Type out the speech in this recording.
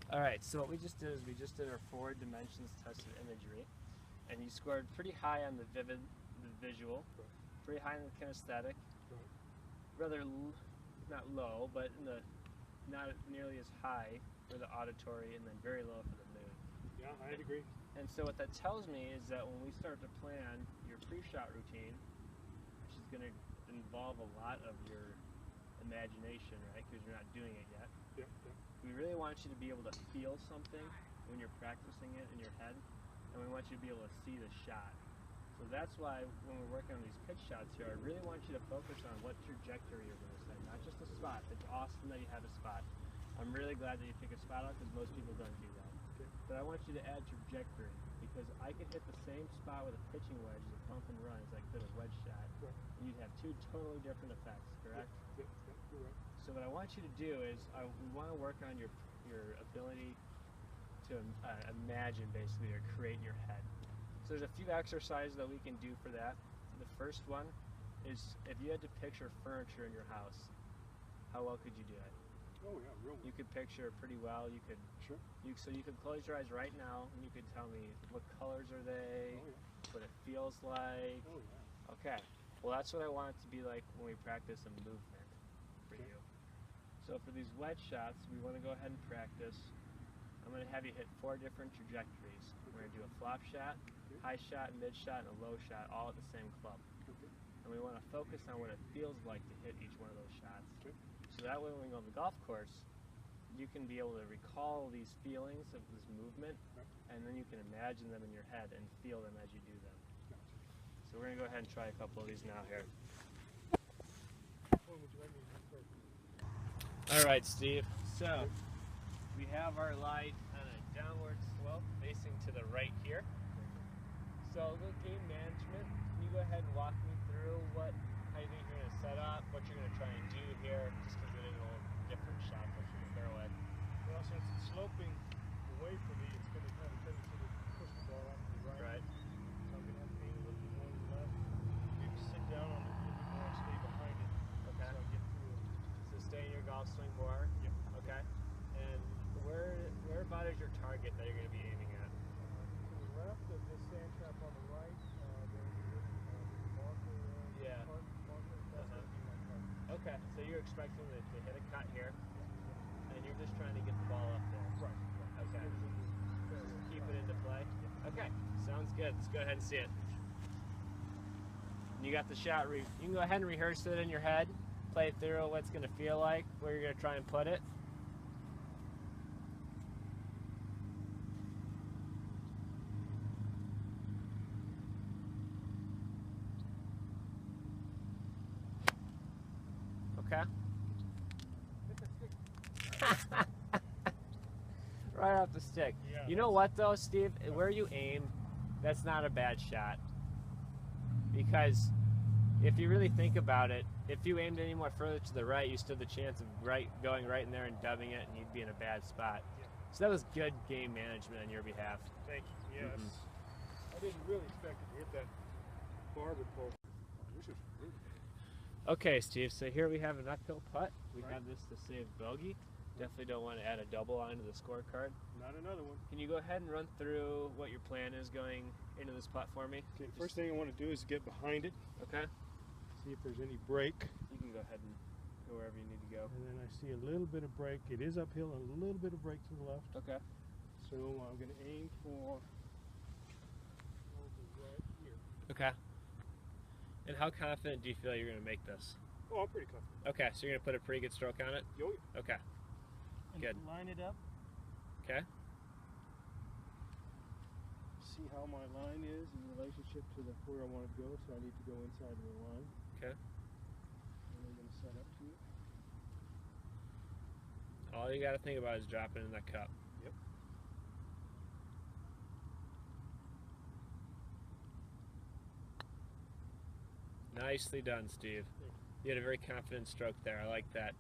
All right, so what we just did is we just did our 4 dimensions test of imagery, and you scored pretty high on the visual, Right. pretty high on the kinesthetic, Right. rather not low, but not nearly as high for the auditory, and then very low for the mood. Yeah, I'd agree. And so what that tells me is that when we start to plan your pre-shot routine, which is going to involve a lot of your imagination, right? Because you're not doing it yet. Yeah, yeah. We really want you to be able to feel something when you're practicing it in your head, and we want you to be able to see the shot. So that's why when we're working on these pitch shots here, I really want you to focus on what trajectory you're going to set, not just a spot. It's awesome that you have a spot. I'm really glad that you pick a spot out because most people don't do that. Okay. But I want you to add trajectory because I could hit the same spot with a pitching wedge as a bump and run as I could a wedge shot. Right. And you'd have 2 totally different effects, correct? Yeah, you're right. So what I want you to do is we want to work on your ability to imagine basically or create in your head. So there's a few exercises that we can do for that. The first one is if you had to picture furniture in your house, how well could you do it? Oh yeah, real well. You could picture it pretty well. You could Sure. So you could close your eyes right now and you could tell me what colors are they, Oh yeah. what it feels like. Oh yeah. Okay. Well, that's what I want it to be like when we practice a movement for Okay. you. So for these wedge shots, we want to go ahead and practice. I'm going to have you hit 4 different trajectories. We're going to do a flop shot, Okay. high shot, mid shot, and a low shot, all at the same club. Okay. And we want to focus on what it feels like to hit each one of those shots. Okay. So that way when we go on the golf course, you can be able to recall these feelings of this movement, Right. and then you can imagine them in your head and feel them as you do them. Gotcha. So we're going to go ahead and try a couple of these now here. When would you like me to start? All right, Steve. So we have our light on a downward slope facing to the right here. So a little game management. Can you go ahead and walk me through how you think you're going to set up, what you're going to try and do here, just because it is a little different shot from the fairway. Well, since it's sloping away from me, it's going to have a tendency to push the ball off to the right. Right. So I'm going to have to lean a little bit more to the left. Maybe sit down on it a little bit more and stay behind it. Okay. So I get through it. So stay in your golf swing more. Yep. Okay. And where about is your target that you're going to be aiming at? To the left of this sand trap on the right, there's a little marker. Yeah. Marker. That's going to be my target. Okay. So you're expecting to hit a cut here, and you're just trying to get the ball up there. Right. Okay. Keep it into play. Okay. Sounds good. Let's go ahead and see it. You got the shot. You can go ahead and rehearse it in your head. Play through what it's going to feel like, where you're going to try and put it. Okay. Right off the stick. Yeah. You know what though, Steve? Where you aim, that's not a bad shot. Because if you really think about it, if you aimed any more further to the right, you stood the chance of going right in there and dubbing it, and you'd be in a bad spot. Yeah. So that was good game management on your behalf. Thank you. Yes. I didn't really expect it to hit that barber pole. This is really good. Okay, Steve, so here we have an uphill putt. We Right. have this to save bogey. Definitely don't want to add a double onto the scorecard. Not another one. Can you go ahead and run through what your plan is going into this putt for me? Okay, first thing I want to do is get behind it, Okay. see if there's any break. You can go ahead and go wherever you need to go. And then I see a little bit of break. It is uphill, a little bit of break to the left. Okay. So I'm going to aim for over right here. Okay. And how confident do you feel you're going to make this? Oh, I'm pretty confident. Okay, so you're going to put a pretty good stroke on it? Yo, yeah. Okay. And Good. line it up. Okay. See how my line is in relationship to where I want to go. So I need to go inside of the line. Okay. And I'm going to set up to it. All you got to think about is dropping in that cup. Yep. Nicely done, Steve. You had a very confident stroke there. I like that.